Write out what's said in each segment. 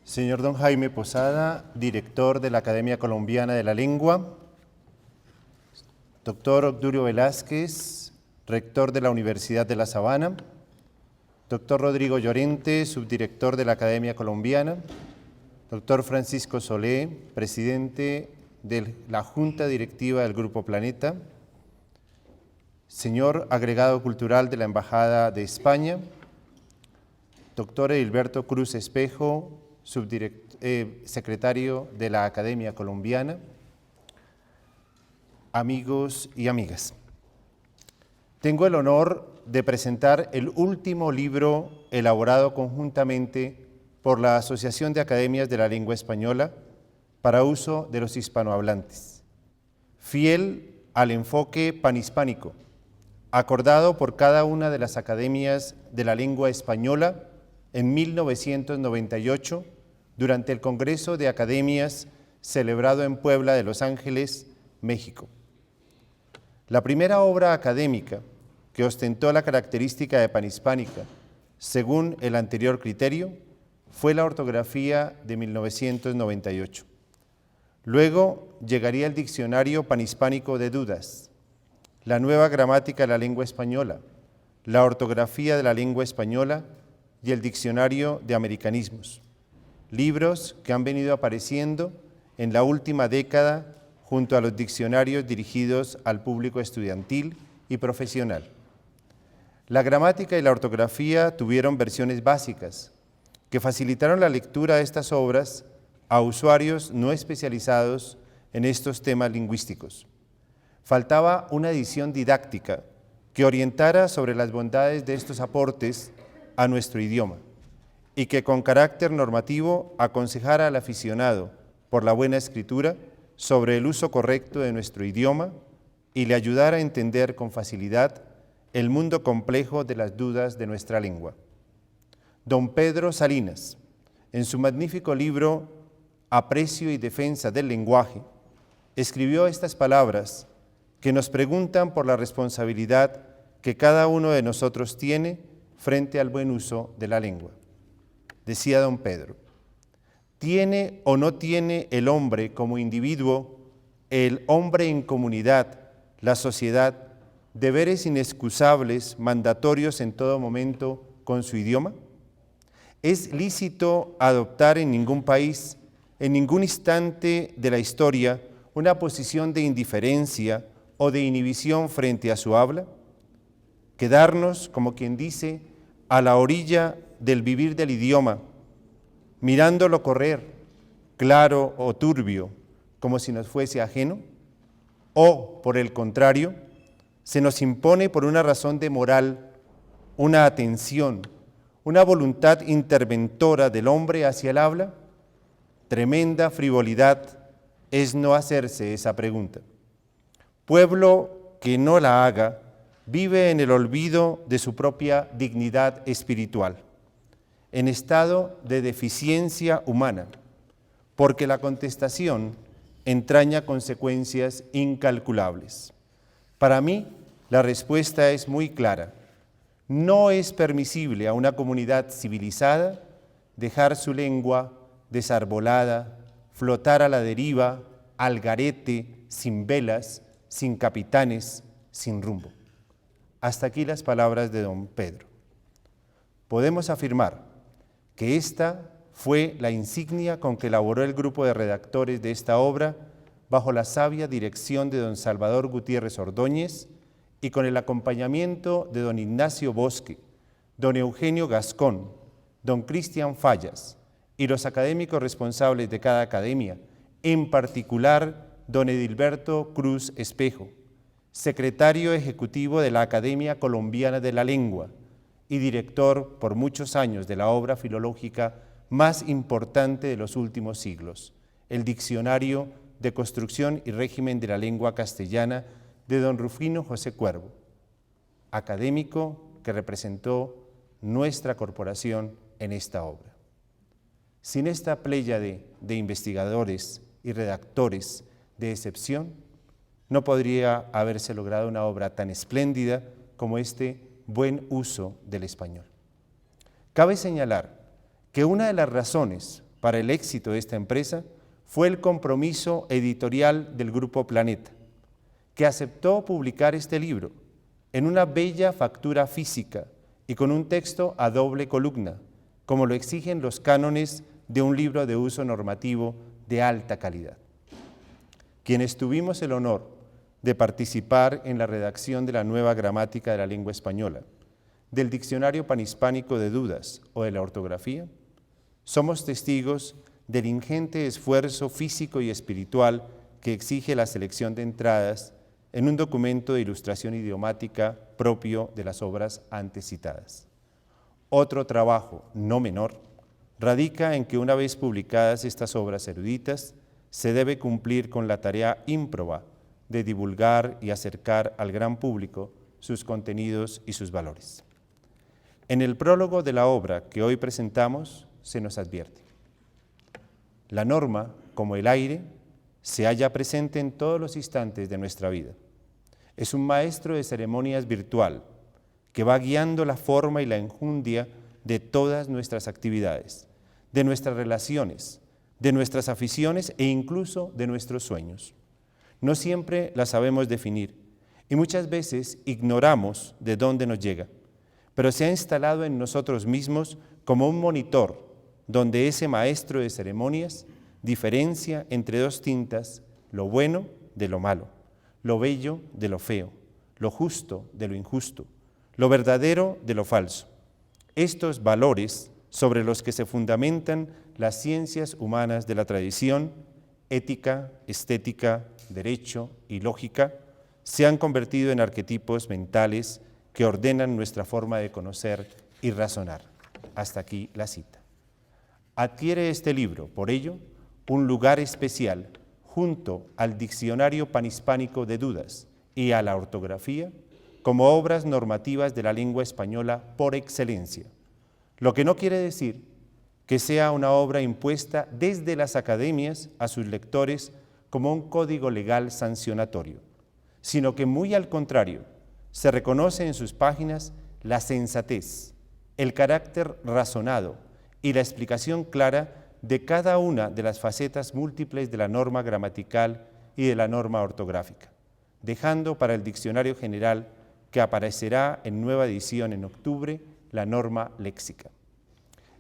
Señor don Jaime Posada, director de la Academia Colombiana de la Lengua. Doctor Obdurio Velázquez, rector de la Universidad de La Sabana. Doctor Rodrigo Llorente, subdirector de la Academia Colombiana. Doctor Francisco Solé, presidente de la Junta Directiva del Grupo Planeta. Señor agregado cultural de la Embajada de España. Doctor Edilberto Cruz Espejo, secretario de la Academia Colombiana. Amigos y amigas, tengo el honor de presentar el último libro elaborado conjuntamente por la Asociación de Academias de la Lengua Española para uso de los hispanohablantes, fiel al enfoque panhispánico, acordado por cada una de las academias de la lengua española en 1998 durante el Congreso de Academias celebrado en Puebla de Los Ángeles, México. La primera obra académica que ostentó la característica de panhispánica, según el anterior criterio, fue la ortografía de 1998. Luego llegaría el Diccionario Panhispánico de Dudas, la Nueva Gramática de la Lengua Española, la Ortografía de la Lengua Española y el Diccionario de Americanismos, libros que han venido apareciendo en la última década junto a los diccionarios dirigidos al público estudiantil y profesional. La gramática y la ortografía tuvieron versiones básicas que facilitaron la lectura de estas obras a usuarios no especializados en estos temas lingüísticos. Faltaba una edición didáctica que orientara sobre las bondades de estos aportes a nuestro idioma y que con carácter normativo aconsejara al aficionado por la buena escritura sobre el uso correcto de nuestro idioma y le ayudara a entender con facilidad el mundo complejo de las dudas de nuestra lengua. Don Pedro Salinas, en su magnífico libro Aprecio y Defensa del Lenguaje, escribió estas palabras que nos preguntan por la responsabilidad que cada uno de nosotros tiene frente al buen uso de la lengua. Decía don Pedro: ¿tiene o no tiene el hombre como individuo, el hombre en comunidad, la sociedad, deberes inexcusables, mandatorios en todo momento con su idioma? ¿Es lícito adoptar en ningún país, en ningún instante de la historia, una posición de indiferencia o de inhibición frente a su habla? Quedarnos, como quien dice, a la orilla del vivir del idioma, mirándolo correr, claro o turbio, como si nos fuese ajeno, o, por el contrario, se nos impone por una razón de moral, una atención, una voluntad interventora del hombre hacia el habla. Tremenda frivolidad es no hacerse esa pregunta. Pueblo que no la haga vive en el olvido de su propia dignidad espiritual, en estado de deficiencia humana, porque la contestación entraña consecuencias incalculables. Para mí, la respuesta es muy clara. No es permisible a una comunidad civilizada dejar su lengua desarbolada, flotar a la deriva, al garete, sin velas, sin capitanes, sin rumbo. Hasta aquí las palabras de don Pedro. Podemos afirmar que esta fue la insignia con que elaboró el grupo de redactores de esta obra bajo la sabia dirección de don Salvador Gutiérrez Ordóñez y con el acompañamiento de don Ignacio Bosque, don Eugenio Gascón, don Cristian Fallas y los académicos responsables de cada academia, en particular don Edilberto Cruz Espejo, secretario ejecutivo de la Academia Colombiana de la Lengua y director por muchos años de la obra filológica más importante de los últimos siglos, el Diccionario de Construcción y Régimen de la Lengua Castellana de don Rufino José Cuervo, académico que representó nuestra corporación en esta obra. Sin esta pléyade de investigadores y redactores de excepción, no podría haberse logrado una obra tan espléndida como este buen uso del español. Cabe señalar que una de las razones para el éxito de esta empresa fue el compromiso editorial del Grupo Planeta, que aceptó publicar este libro en una bella factura física y con un texto a doble columna, como lo exigen los cánones de un libro de uso normativo de alta calidad. Quienes tuvimos el honor de participar en la redacción de la nueva gramática de la lengua española, del Diccionario Panhispánico de Dudas o de la ortografía, somos testigos del ingente esfuerzo físico y espiritual que exige la selección de entradas en un documento de ilustración idiomática propio de las obras antes citadas. Otro trabajo, no menor, radica en que una vez publicadas estas obras eruditas, se debe cumplir con la tarea ímproba de divulgar y acercar al gran público sus contenidos y sus valores. En el prólogo de la obra que hoy presentamos se nos advierte: la norma, como el aire, se halla presente en todos los instantes de nuestra vida. Es un maestro de ceremonias virtual que va guiando la forma y la enjundia de todas nuestras actividades, de nuestras relaciones, de nuestras aficiones e incluso de nuestros sueños. No siempre la sabemos definir y muchas veces ignoramos de dónde nos llega, pero se ha instalado en nosotros mismos como un monitor donde ese maestro de ceremonias diferencia entre dos tintas, lo bueno de lo malo, lo bello de lo feo, lo justo de lo injusto, lo verdadero de lo falso. Estos valores sobre los que se fundamentan las ciencias humanas de la tradición, ética, estética, derecho y lógica, se han convertido en arquetipos mentales que ordenan nuestra forma de conocer y razonar. Hasta aquí la cita. Adquiere este libro, por ello, un lugar especial junto al Diccionario Panhispánico de Dudas y a la ortografía como obras normativas de la lengua española por excelencia, lo que no quiere decir que sea una obra impuesta desde las academias a sus lectores como un código legal sancionatorio, sino que muy al contrario, se reconoce en sus páginas la sensatez, el carácter razonado y la explicación clara de cada una de las facetas múltiples de la norma gramatical y de la norma ortográfica, dejando para el Diccionario General, que aparecerá en nueva edición en octubre, la norma léxica.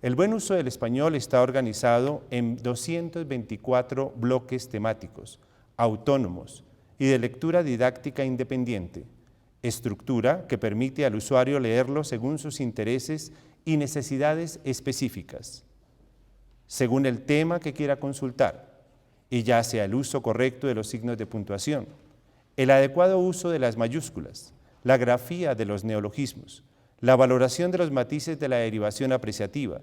El buen uso del español está organizado en 224 bloques temáticos, autónomos y de lectura didáctica independiente, estructura que permite al usuario leerlo según sus intereses y necesidades específicas, según el tema que quiera consultar, y ya sea el uso correcto de los signos de puntuación, el adecuado uso de las mayúsculas, la grafía de los neologismos, la valoración de los matices de la derivación apreciativa,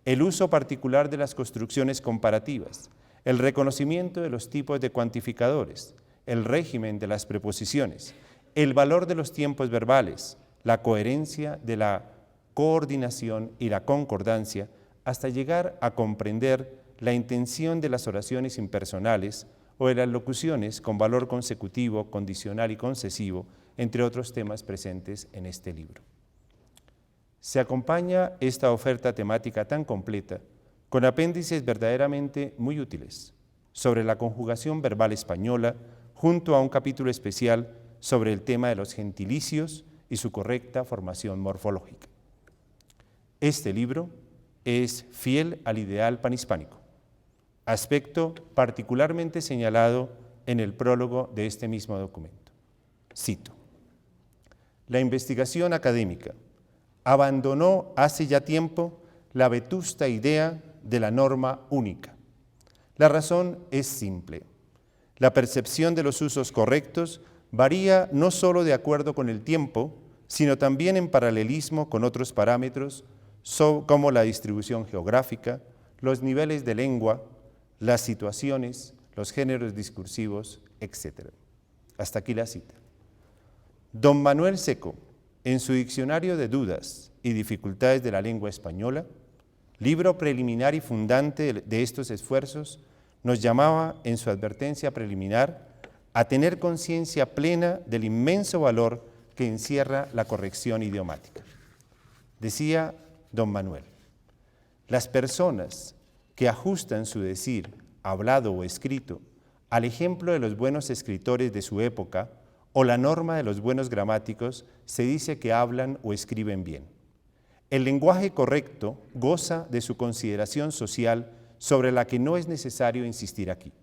el uso particular de las construcciones comparativas, el reconocimiento de los tipos de cuantificadores, el régimen de las preposiciones, el valor de los tiempos verbales, la coherencia de la coordinación y la concordancia, hasta llegar a comprender la intención de las oraciones impersonales o de las locuciones con valor consecutivo, condicional y concesivo, entre otros temas presentes en este libro. Se acompaña esta oferta temática tan completa con apéndices verdaderamente muy útiles sobre la conjugación verbal española, junto a un capítulo especial sobre el tema de los gentilicios y su correcta formación morfológica. Este libro es fiel al ideal panhispánico, aspecto particularmente señalado en el prólogo de este mismo documento. Cito: la investigación académica abandonó hace ya tiempo la vetusta idea de la norma única. La razón es simple. La percepción de los usos correctos varía no solo de acuerdo con el tiempo, sino también en paralelismo con otros parámetros como la distribución geográfica, los niveles de lengua, las situaciones, los géneros discursivos, etc. Hasta aquí la cita. Don Manuel Seco, en su Diccionario de Dudas y Dificultades de la Lengua Española, libro preliminar y fundante de estos esfuerzos, nos llamaba en su advertencia preliminar a tener conciencia plena del inmenso valor que encierra la corrección idiomática. Decía don Manuel: las personas que ajustan su decir, hablado o escrito, al ejemplo de los buenos escritores de su época o la norma de los buenos gramáticos, se dice que hablan o escriben bien. El lenguaje correcto goza de su consideración social sobre la que no es necesario insistir aquí.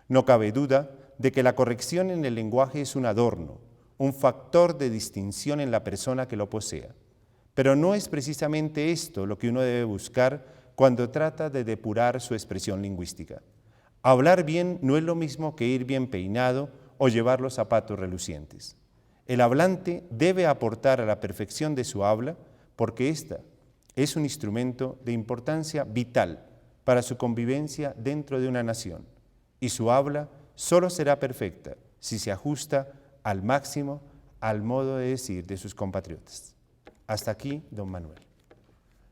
No cabe duda de que la corrección en el lenguaje es un adorno, un factor de distinción en la persona que lo posea. Pero no es precisamente esto lo que uno debe buscar cuando trata de depurar su expresión lingüística. Hablar bien no es lo mismo que ir bien peinado o llevar los zapatos relucientes. El hablante debe aportar a la perfección de su habla porque ésta es un instrumento de importancia vital para su convivencia dentro de una nación y su habla solo será perfecta si se ajusta al máximo al modo de decir de sus compatriotas. Hasta aquí, don Manuel.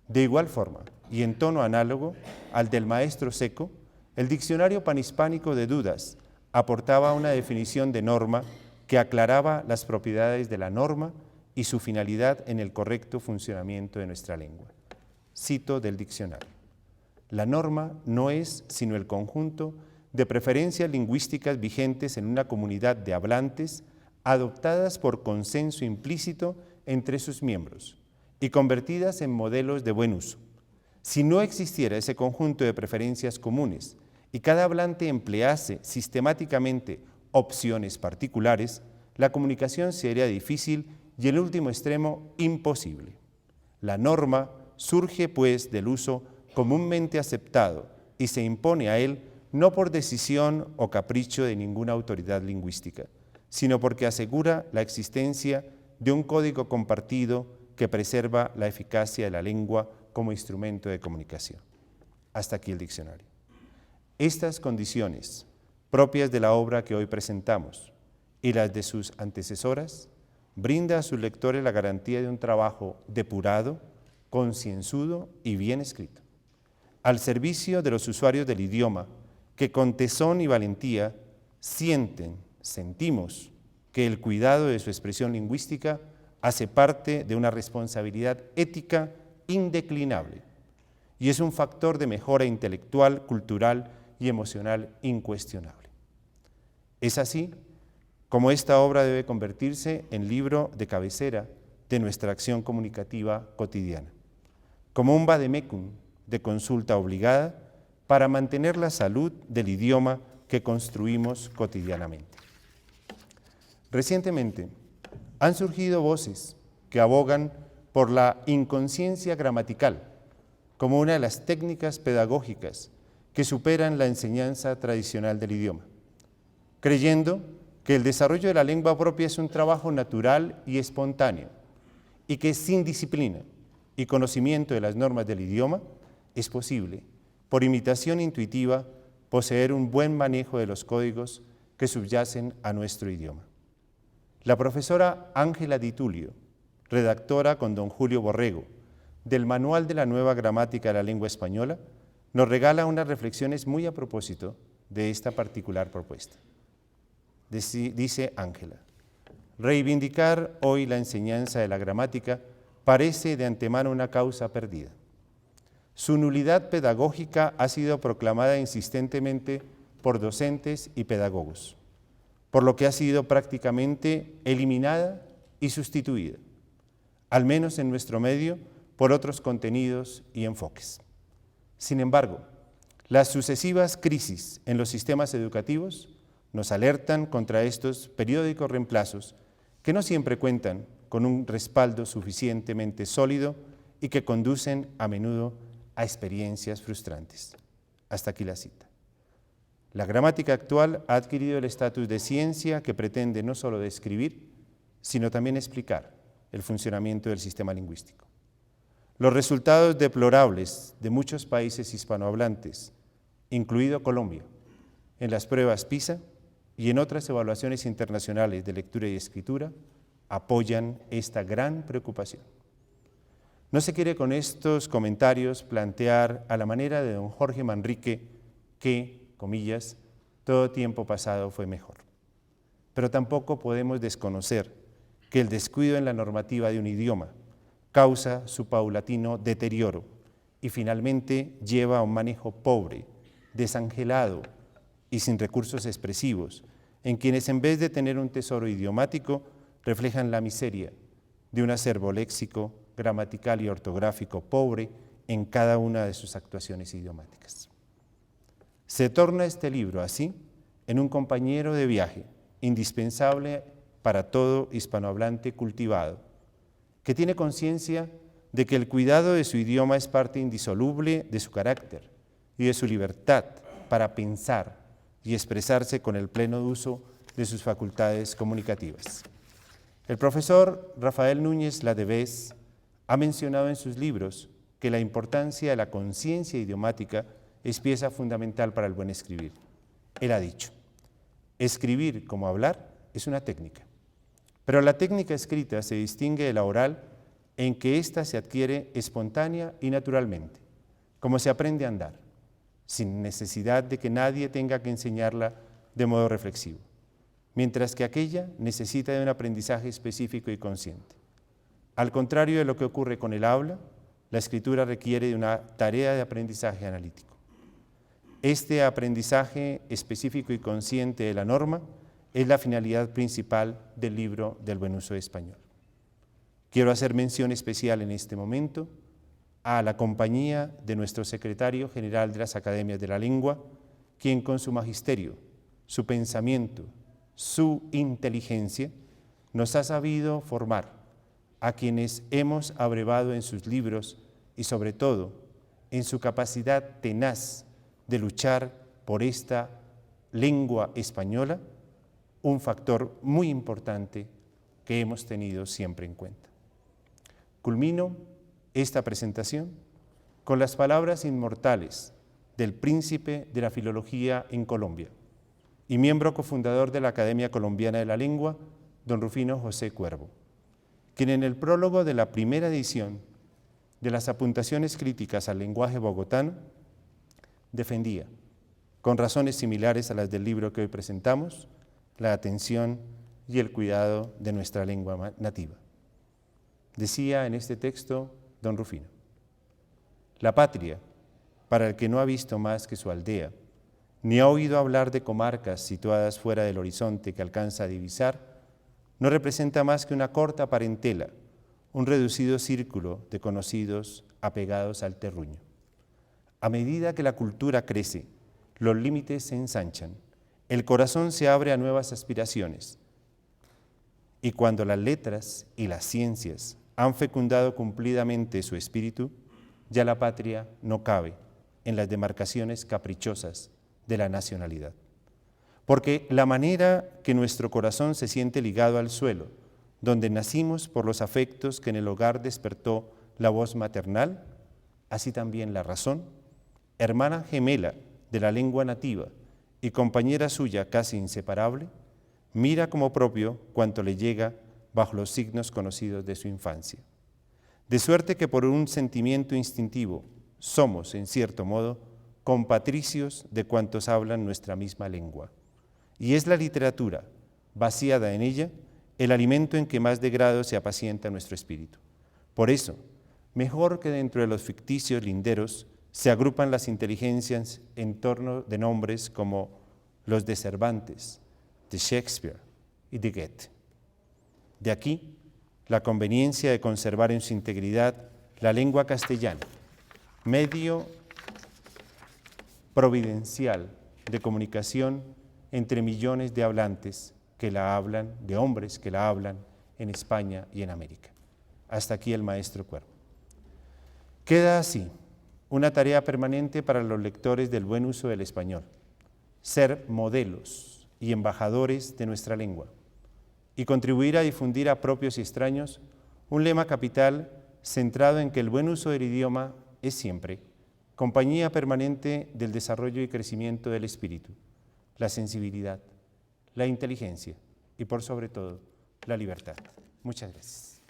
De igual forma, y en tono análogo al del maestro Seco, el Diccionario Panhispánico de Dudas aportaba una definición de norma que aclaraba las propiedades de la norma y su finalidad en el correcto funcionamiento de nuestra lengua. Cito del diccionario. La norma no es sino el conjunto de preferencias lingüísticas vigentes en una comunidad de hablantes adoptadas por consenso implícito entre sus miembros y convertidas en modelos de buen uso. Si no existiera ese conjunto de preferencias comunes y cada hablante emplease sistemáticamente opciones particulares, la comunicación sería difícil y en último extremo imposible. La norma surge pues del uso comúnmente aceptado y se impone a él no por decisión o capricho de ninguna autoridad lingüística, sino porque asegura la existencia de un código compartido que preserva la eficacia de la lengua como instrumento de comunicación. Hasta aquí el diccionario. Estas condiciones, propias de la obra que hoy presentamos y las de sus antecesoras, brinda a sus lectores la garantía de un trabajo depurado, concienzudo y bien escrito, al servicio de los usuarios del idioma que con tesón y valentía sentimos que el cuidado de su expresión lingüística hace parte de una responsabilidad ética indeclinable y es un factor de mejora intelectual, cultural y emocional incuestionable. Es así como esta obra debe convertirse en libro de cabecera de nuestra acción comunicativa cotidiana, como un vademecum de consulta obligada para mantener la salud del idioma que construimos cotidianamente. Recientemente han surgido voces que abogan por la inconsciencia gramatical como una de las técnicas pedagógicas que superan la enseñanza tradicional del idioma, creyendo que el desarrollo de la lengua propia es un trabajo natural y espontáneo y que sin disciplina y conocimiento de las normas del idioma es posible, por imitación intuitiva, poseer un buen manejo de los códigos que subyacen a nuestro idioma. La profesora Ángela Di Tulio, redactora con don Julio Borrego del Manual de la Nueva Gramática de la Lengua Española, nos regala unas reflexiones muy a propósito de esta particular propuesta. Dice Ángela, reivindicar hoy la enseñanza de la gramática parece de antemano una causa perdida. Su nulidad pedagógica ha sido proclamada insistentemente por docentes y pedagogos, por lo que ha sido prácticamente eliminada y sustituida, al menos en nuestro medio, por otros contenidos y enfoques. Sin embargo, las sucesivas crisis en los sistemas educativos nos alertan contra estos periódicos reemplazos que no siempre cuentan con un respaldo suficientemente sólido y que conducen a menudo a experiencias frustrantes. Hasta aquí la cita. La gramática actual ha adquirido el estatus de ciencia que pretende no solo describir, sino también explicar el funcionamiento del sistema lingüístico. Los resultados deplorables de muchos países hispanohablantes, incluido Colombia, en las pruebas PISA y en otras evaluaciones internacionales de lectura y escritura, apoyan esta gran preocupación. No se quiere con estos comentarios plantear a la manera de don Jorge Manrique que, comillas, todo tiempo pasado fue mejor. Pero tampoco podemos desconocer que el descuido en la normativa de un idioma causa su paulatino deterioro y finalmente lleva a un manejo pobre, desangelado y sin recursos expresivos, en quienes en vez de tener un tesoro idiomático, reflejan la miseria de un acervo léxico, gramatical y ortográfico pobre en cada una de sus actuaciones idiomáticas. Se torna este libro, así, en un compañero de viaje indispensable para todo hispanohablante cultivado, que tiene conciencia de que el cuidado de su idioma es parte indisoluble de su carácter y de su libertad para pensar y expresarse con el pleno uso de sus facultades comunicativas. El profesor Rafael Núñez Ladevés ha mencionado en sus libros que la importancia de la conciencia idiomática es pieza fundamental para el buen escribir. Él ha dicho, escribir como hablar es una técnica, pero la técnica escrita se distingue de la oral en que ésta se adquiere espontánea y naturalmente, como se aprende a andar, sin necesidad de que nadie tenga que enseñarla de modo reflexivo, mientras que aquella necesita de un aprendizaje específico y consciente. Al contrario de lo que ocurre con el habla, la escritura requiere de una tarea de aprendizaje analítico. Este aprendizaje específico y consciente de la norma es la finalidad principal del libro del buen uso de español. Quiero hacer mención especial en este momento a la compañía de nuestro secretario general de las Academias de la Lengua, quien con su magisterio, su pensamiento, su inteligencia, nos ha sabido formar a quienes hemos abrevado en sus libros y sobre todo en su capacidad tenaz de luchar por esta lengua española, un factor muy importante que hemos tenido siempre en cuenta. Culmino esta presentación con las palabras inmortales del príncipe de la filología en Colombia y miembro cofundador de la Academia Colombiana de la Lengua, don Rufino José Cuervo, quien en el prólogo de la primera edición de las apuntaciones críticas al lenguaje bogotano defendía, con razones similares a las del libro que hoy presentamos, la atención y el cuidado de nuestra lengua nativa. Decía en este texto don Rufino, la patria, para el que no ha visto más que su aldea, ni ha oído hablar de comarcas situadas fuera del horizonte que alcanza a divisar, no representa más que una corta parentela, un reducido círculo de conocidos apegados al terruño. A medida que la cultura crece, los límites se ensanchan, el corazón se abre a nuevas aspiraciones, y cuando las letras y las ciencias han fecundado cumplidamente su espíritu, ya la patria no cabe en las demarcaciones caprichosas de la nacionalidad. Porque la manera que nuestro corazón se siente ligado al suelo, donde nacimos por los afectos que en el hogar despertó la voz maternal, así también la razón, hermana gemela de la lengua nativa y compañera suya casi inseparable, mira como propio cuanto le llega bajo los signos conocidos de su infancia. De suerte que por un sentimiento instintivo somos, en cierto modo, compatricios de cuantos hablan nuestra misma lengua. Y es la literatura, vaciada en ella, el alimento en que más de grado se apacienta nuestro espíritu. Por eso, mejor que dentro de los ficticios linderos, se agrupan las inteligencias en torno de nombres como los de Cervantes, de Shakespeare y de Goethe. De aquí la conveniencia de conservar en su integridad la lengua castellana, medio providencial de comunicación entre millones de hablantes que la hablan, de hombres que la hablan en España y en América. Hasta aquí el maestro Cuervo. Queda así una tarea permanente para los lectores del buen uso del español, ser modelos y embajadores de nuestra lengua y contribuir a difundir a propios y extraños un lema capital centrado en que el buen uso del idioma es siempre compañía permanente del desarrollo y crecimiento del espíritu, la sensibilidad, la inteligencia y por sobre todo la libertad. Muchas gracias.